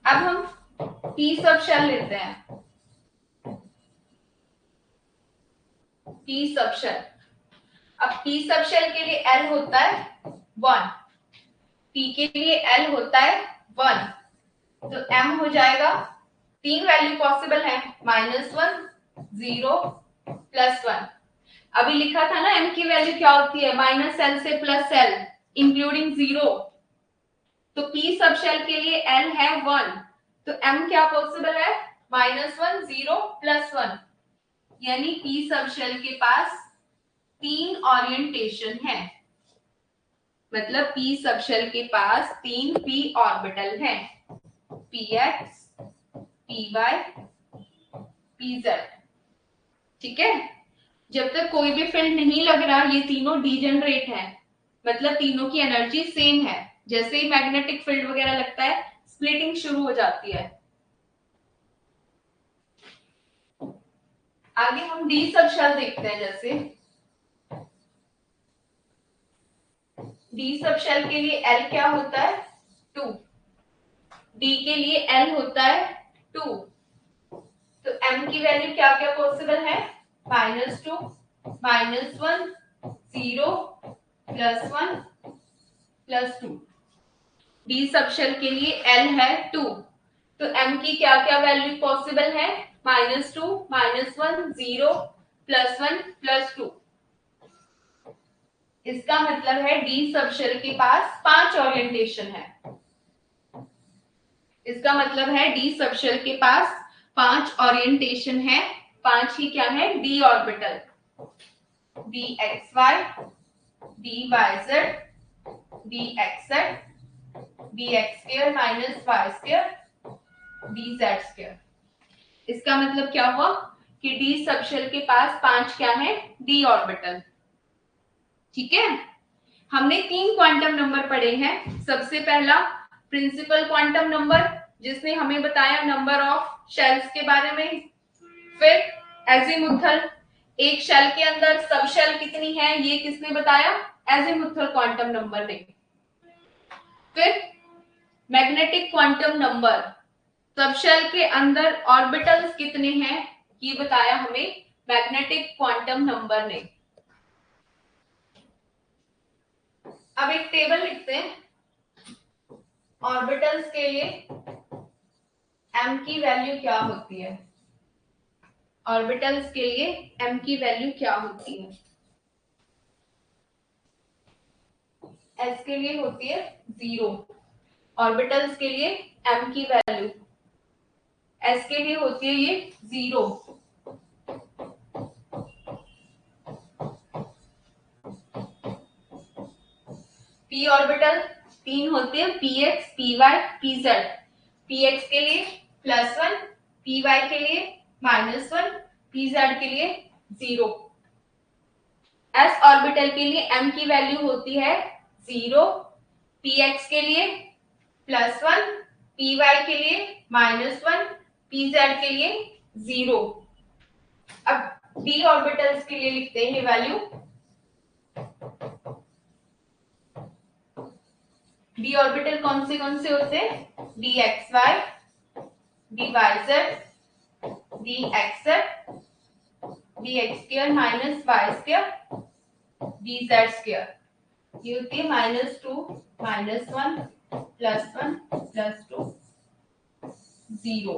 अब हम p सब शेल लेते हैं। p सब शेल, अब p सब शेल के लिए l होता है 1, p के लिए l होता है 1, तो m हो जाएगा, तीन वैल्यू पॉसिबल है, -1, 0, +1। अभी लिखा था ना m की वैल्यू क्या होती है, -l से +l इंक्लूडिंग 0, तो p सब शेल के लिए l है 1, तो m क्या पॉसिबल है, -1, 0, +1, यानी p सब शेल के पास तीन ओरिएंटेशन है, मतलब p सब शेल के पास तीन p ऑर्बिटल है, px, py, pz। ठीक है, जब तक कोई भी फील्ड नहीं लग रहा ये तीनों डीजेनरेट है, मतलब तीनों की एनर्जी सेम है। जैसे ही मैग्नेटिक फील्ड वगैरह लगता है स्प्लिटिंग शुरू हो जाती है। आगे हम डी सब शेल देखते हैं। जैसे डी सब शेल के लिए एल क्या होता है, 2, डी के लिए एल होता है 2, तो m की वैल्यू क्या क्या पॉसिबल है, -2, -1, 0, +1, +2। डी सब शेल के लिए l है 2, तो m की क्या क्या वैल्यू पॉसिबल है, -2, -1, 0, +1, +2। इसका मतलब है डी सब शेल के पास 5 ओरिएंटेशन है। इसका मतलब है डी सब शेल के पास 5 ओरिएंटेशन है, 5 ही क्या है, D orbital, dxy, dyz, dxz, dx² - y², dz²। इसका मतलब क्या हुआ कि डी सब शेल के पास 5 क्या है, डी ऑर्बिटल। ठीक है, हमने 3 क्वांटम नंबर पढ़े हैं। सबसे पहला प्रिंसिपल क्वांटम नंबर, जिसने हमें बताया नंबर ऑफ शेल्स के बारे में। फिर एजीमुथल, एक शेल के अंदर सब शेल कितनी है ये किसने बताया, एजीमुथल क्वांटम नंबर ने। फिर magnetic quantum number, subshell के अंदर ऑर्बिटल्स कितने हैं ये बताया हमें मैग्नेटिक क्वांटम नंबर ने। अब एक टेबल लिखते हैं, ऑर्बिटल्स के लिए m की वैल्यू क्या होती है, ऑर्बिटल्स के लिए m की वैल्यू क्या होती है। s के लिए होती है 0, ऑर्बिटल्स के लिए m की वैल्यू s के लिए होती है ये 0। p ऑर्बिटल 3 होते हैं, px, py, pz। px के लिए +1, py के लिए -1, pz के लिए 0। s ऑर्बिटल के लिए m की वैल्यू होती है 0, px के लिए +1, py के लिए -1, pz के लिए 0। अब d ऑर्बिटल्स के लिए लिखते हैं वैल्यू। d ऑर्बिटल कौन से होते हैं, dxy, dyz, dxz, dx² - y², dz²। ये होती है -2, -1, +1, +2, 0।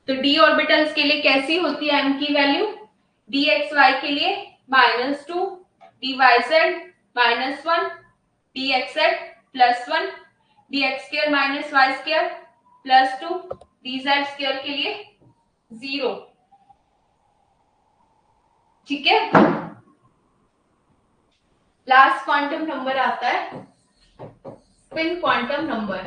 तो d ऑर्बिटल्स के लिए कैसी होती है m की वैल्यू, dxy के लिए -2, dyz -1, dxz +1, dx² - y² +2, dz² के लिए 0। ठीक है, लास्ट क्वांटम नंबर आता है spin quantum number.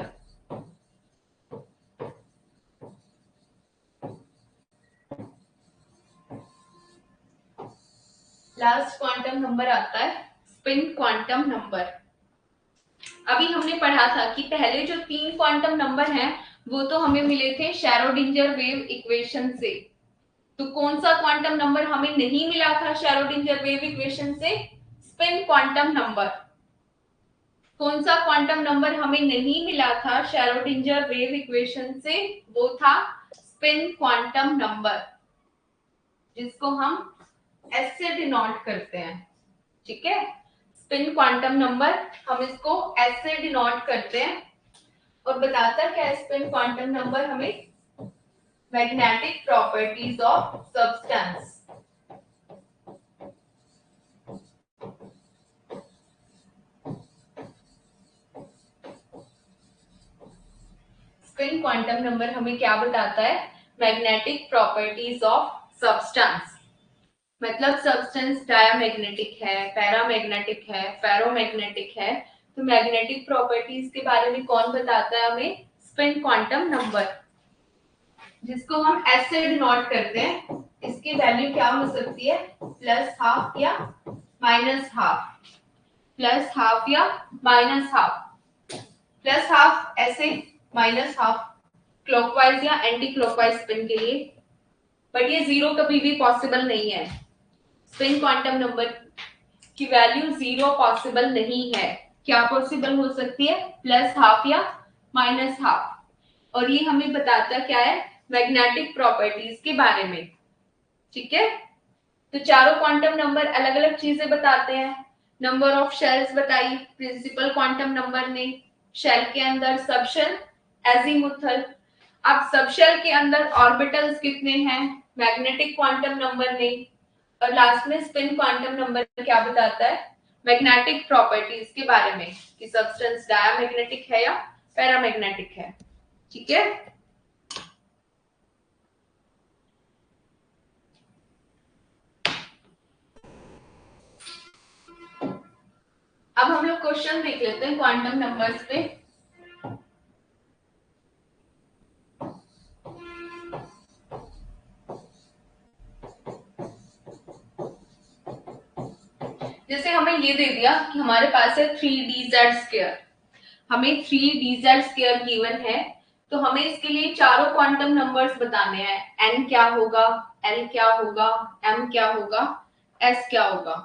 Last quantum number आता है स्पिन क्वांटम नंबर। अभी हमने पढ़ा था कि पहले जो 3 क्वांटम नंबर हैं वो तो हमें मिले थे शैरोडिंगर वेव इक्वेशन से। तो कौन सा क्वांटम नंबर हमें नहीं मिला था श्रोडिंगर वेव इक्वेशन से? Spin quantum number. कौन सा क्वांटम नंबर हमें नहीं मिला था श्रोडिंगर वेव इक्वेशन से? वो था स्पिन क्वांटम नंबर, जिसको हम एस से डिनोट करते हैं। ठीक है, स्पिन क्वांटम नंबर हम इसको एस से डिनोट करते हैं। और बताता क्या है स्पिन क्वांटम नंबर हमें? Magnetic properties of substance. Spin quantum number हमें क्या बताता है? Magnetic properties of substance. मतलब सब्सटेंस डायामैग्नेटिक है, पैरामैग्नेटिक है, फेरोमैग्नेटिक है, तो मैग्नेटिक प्रॉपर्टीज के बारे में कौन बताता है हमें? स्पिन क्वांटम नंबर, जिसको हम एस से डिनोट करते हैं। इसकी वैल्यू क्या हो सकती है? प्लस हाफ या माइनस हाफ, प्लस हाफ या माइनस हाफ, प्लस हाफ ऐसे, माइनस हाफ क्लॉकवाइज या एंटी क्लॉकवाइज स्पिन के लिए। बट ये जीरो कभी भी पॉसिबल नहीं है। स्पिन क्वांटम नंबर की वैल्यू जीरो पॉसिबल नहीं है। क्या पॉसिबल हो सकती है? प्लस हाफ या माइनस हाफ। और ये हमें बताता क्या है? मैग्नेटिक प्रॉपर्टीज के बारे में। ठीक है, तो चारों क्वांटम नंबर अलग अलग चीजें बताते हैं। नंबर ऑफ शेल्स बताई प्रिंसिपल क्वांटम नंबर ने, शेल के अंदर सबशेल, एजीमुथल। अब सबशेल के अंदर ऑर्बिटल्स कितने हैं? मैग्नेटिक क्वांटम नंबर ने। और लास्ट में स्पिन क्वांटम नंबर क्या बताता है? मैग्नेटिक प्रॉपर्टीज के बारे में, कि सब्सटेंस डायामैग्नेटिक है या पैरामैग्नेटिक है। ठीक है, अब हम लोग क्वेश्चन देख लेते हैं क्वांटम नंबर्स पे। जैसे हमें ये दे दिया कि हमारे पास है 3dz²। हमें 3dz² गिवन है, तो हमें इसके लिए चारों क्वांटम नंबर्स बताने हैं। n क्या होगा, l क्या होगा, m क्या होगा, s क्या होगा।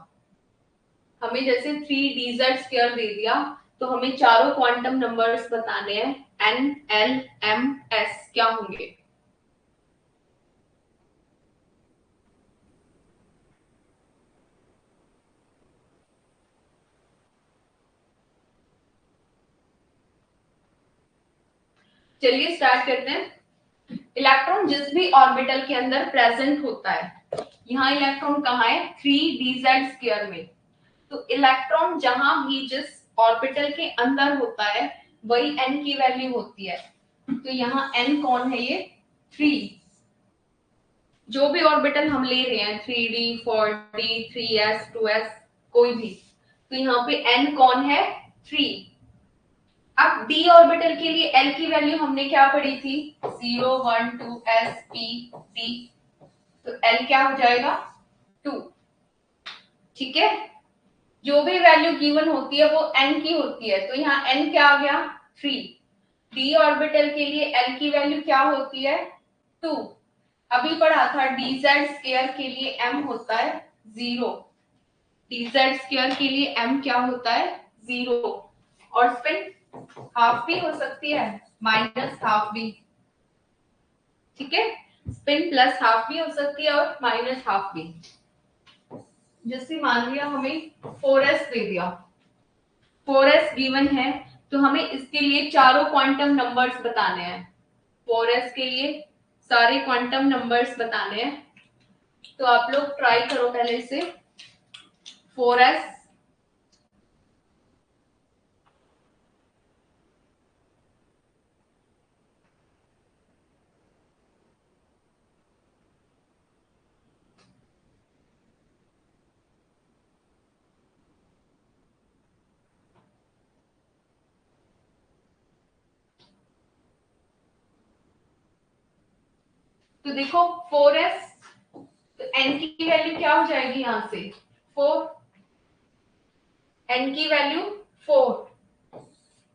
हमें जैसे 3dz² दे दिया, तो हमें चारों क्वांटम नंबर्स बताने हैं। n, l, m, s क्या होंगे? चलिए स्टार्ट करते हैं। इलेक्ट्रॉन जिस भी ऑर्बिटल के अंदर प्रेजेंट होता है, यहाँ इलेक्ट्रॉन कहाँ है? 3dz² में। तो इलेक्ट्रॉन जहां भी जिस ऑर्बिटल के अंदर होता है, वही n की वैल्यू होती है। तो यहाँ n कौन है? ये 3। जो भी ऑर्बिटल हम ले रहे हैं, 3d, 4d, 3s, 2s, कोई भी, तो यहाँ पे n कौन है? 3। अब d ऑर्बिटल के लिए l की वैल्यू हमने क्या पढ़ी थी? 0, 1, 2, s, p, d। तो l क्या हो जाएगा? 2। ठीक है, जो भी वैल्यू गिवन होती है वो n की होती है, तो यहाँ n क्या आ गया? 3। d ऑर्बिटल के लिए l की वैल्यू क्या होती है? 2। अभी पढ़ा था dz² के लिए m होता है 0। dz² के लिए m क्या होता है? 0। और स्पिन हाफ भी हो सकती है, माइनस हाफ भी। ठीक है, स्पिन प्लस हाफ भी हो सकती है और माइनस हाफ भी। जैसे मान लिया हमें 4s दे दिया, 4s गिवन है, तो हमें इसके लिए चारों क्वांटम नंबर्स बताने हैं। 4s के लिए सारे क्वांटम नंबर्स बताने हैं। तो आप लोग ट्राई करो पहले से। 4s, तो देखो 4s, तो n की वैल्यू क्या हो जाएगी? यहां से 4, n की वैल्यू 4।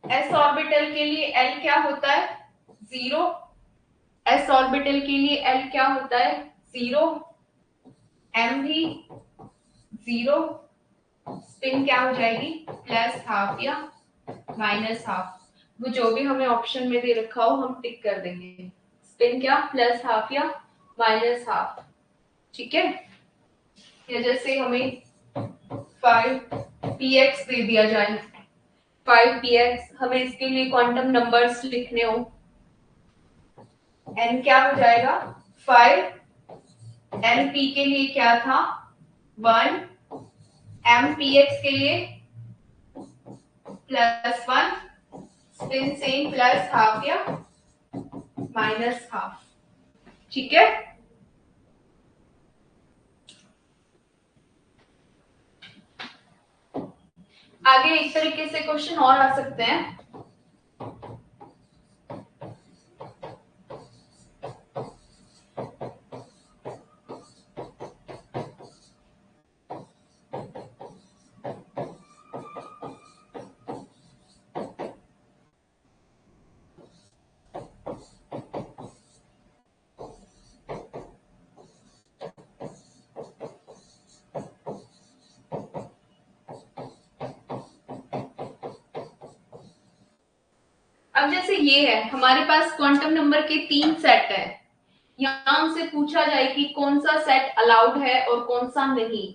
s ऑर्बिटल के लिए l क्या होता है? 0। s ऑर्बिटल के लिए l क्या होता है? 0, m भी 0, स्पिन क्या हो जाएगी प्लस हाफ या माइनस हाफ, वो जो भी हमें ऑप्शन में दे रखा हो हम टिक कर देंगे। स्पिन क्या प्लस हाफ या माइनस हाफ, ठीक है। या जैसे हमें 5px दे दिया जाए, 5px, हमें इसके लिए क्वांटम नंबर्स लिखने हो, n क्या हो जाएगा 5, np के लिए क्या था 1, mpx के लिए +1, स्पिन सेम प्लस हाफ या माइनस हाफ, ठीक है। आगे इस तरीके से क्वेश्चन और आ सकते हैं। अब जैसे ये है हमारे पास क्वांटम नंबर के 3 सेट है, यहां हमसे पूछा जाए कि कौन सा सेट अलाउड है और कौन सा नहीं।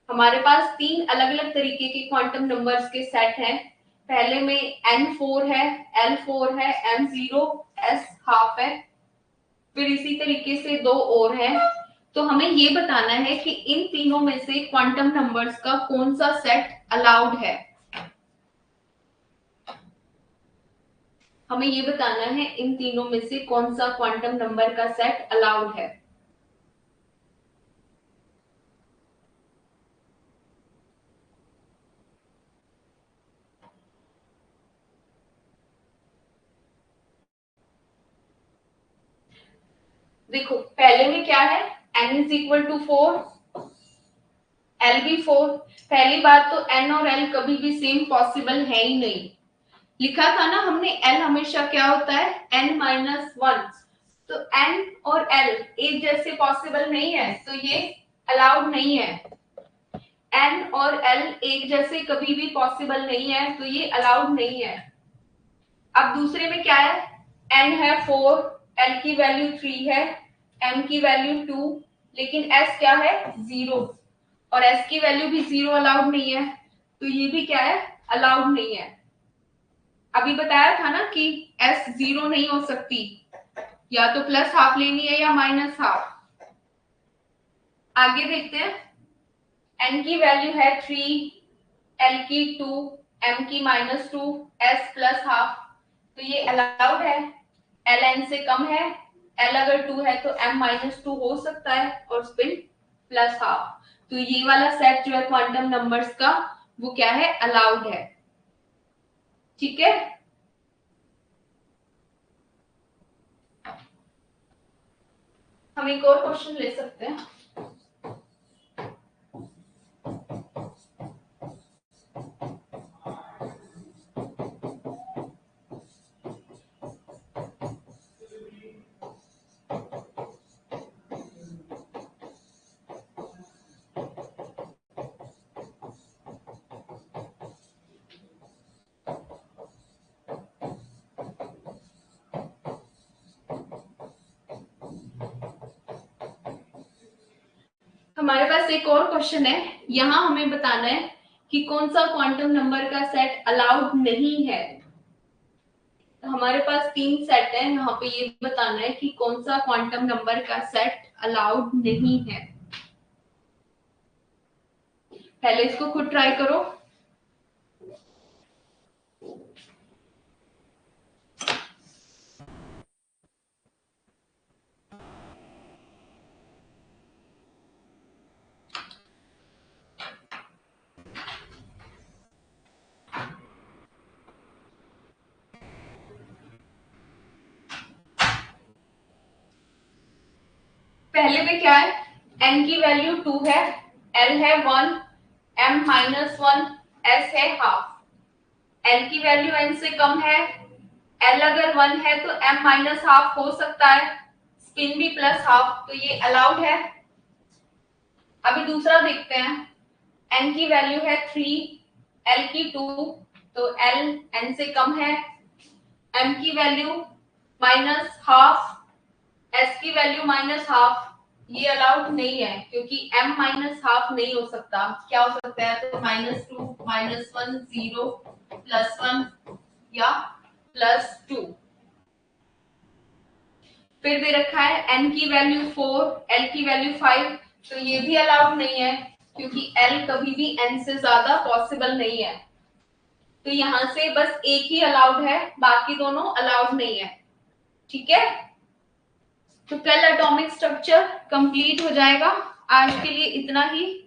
हमारे पास 3 अलग अलग तरीके के क्वांटम नंबर्स के सेट हैं। पहले में n4 है, l4 है, m0, s हाफ है, फिर इसी तरीके से 2 और हैं। तो हमें ये बताना है कि इन तीनों में से क्वांटम नंबर्स का कौन सा सेट अलाउड है। हमें ये बताना है इन तीनों में से कौन सा क्वांटम नंबर का सेट अलाउड है। देखो पहले में क्या है n is equal to 4, l भी 4। पहली बात तो n और l कभी भी सेम पॉसिबल है ही नहीं। लिखा था ना हमने l हमेशा क्या होता है n माइनस 1, तो n और l एक जैसे पॉसिबल नहीं है, तो ये अलाउड नहीं है। n और l एक जैसे कभी भी पॉसिबल नहीं है, तो ये अलाउड नहीं है। अब दूसरे में क्या है, n है 4, l की वैल्यू 3 है, m की वैल्यू 2, लेकिन s क्या है 0, और s की वैल्यू भी 0 अलाउड नहीं है, तो ये भी क्या है अलाउड नहीं है। अभी बताया था ना कि s 0 नहीं हो सकती, या तो प्लस हाफ लेनी है या माइनस हाफ। आगे देखते हैं, n की वैल्यू है 3, l की 2, m की -2, s प्लस हाफ, तो ये अलाउड है। l n से कम है, l अगर 2 है तो m -2 हो सकता है, और स्पिन प्लस हाफ, तो ये वाला सेट जो है क्वांटम नंबर्स का वो क्या है अलाउड है, ठीक है। हम एक और क्वेश्चन ले सकते हैं। हमारे पास एक और क्वेश्चन है, यहां हमें बताना है कि कौन सा क्वांटम नंबर का सेट अलाउड नहीं है। तो हमारे पास 3 सेट है, यहाँ पे ये बताना है कि कौन सा क्वांटम नंबर का सेट अलाउड नहीं है। पहले इसको खुद ट्राई करो। पहले में क्या है, n की वैल्यू 2 है, l है 1, m -1, s है हाफ। l की वैल्यू n से कम है, l अगर 1 है तो m -हाफ हो सकता है, स्पिन भी प्लस हाफ, तो ये अलाउड है। अभी दूसरा देखते हैं। n की वैल्यू है 3, l की 2, तो l n से कम है। m की वैल्यू माइनस हाफ, s की वैल्यू माइनस हाफ, ये अलाउड नहीं है क्योंकि m माइनस हाफ नहीं हो सकता। क्या हो सकता है? तो -2, -1, 0, +1 या +2। फिर दे रखा है n की वैल्यू 4, l की वैल्यू 5, तो ये भी अलाउड नहीं है क्योंकि l कभी भी n से ज्यादा पॉसिबल नहीं है। तो यहां से बस एक ही अलाउड है, बाकी दोनों अलाउड नहीं है। ठीक है, तो कल एटॉमिक स्ट्रक्चर कंप्लीट हो जाएगा। आज के लिए इतना ही।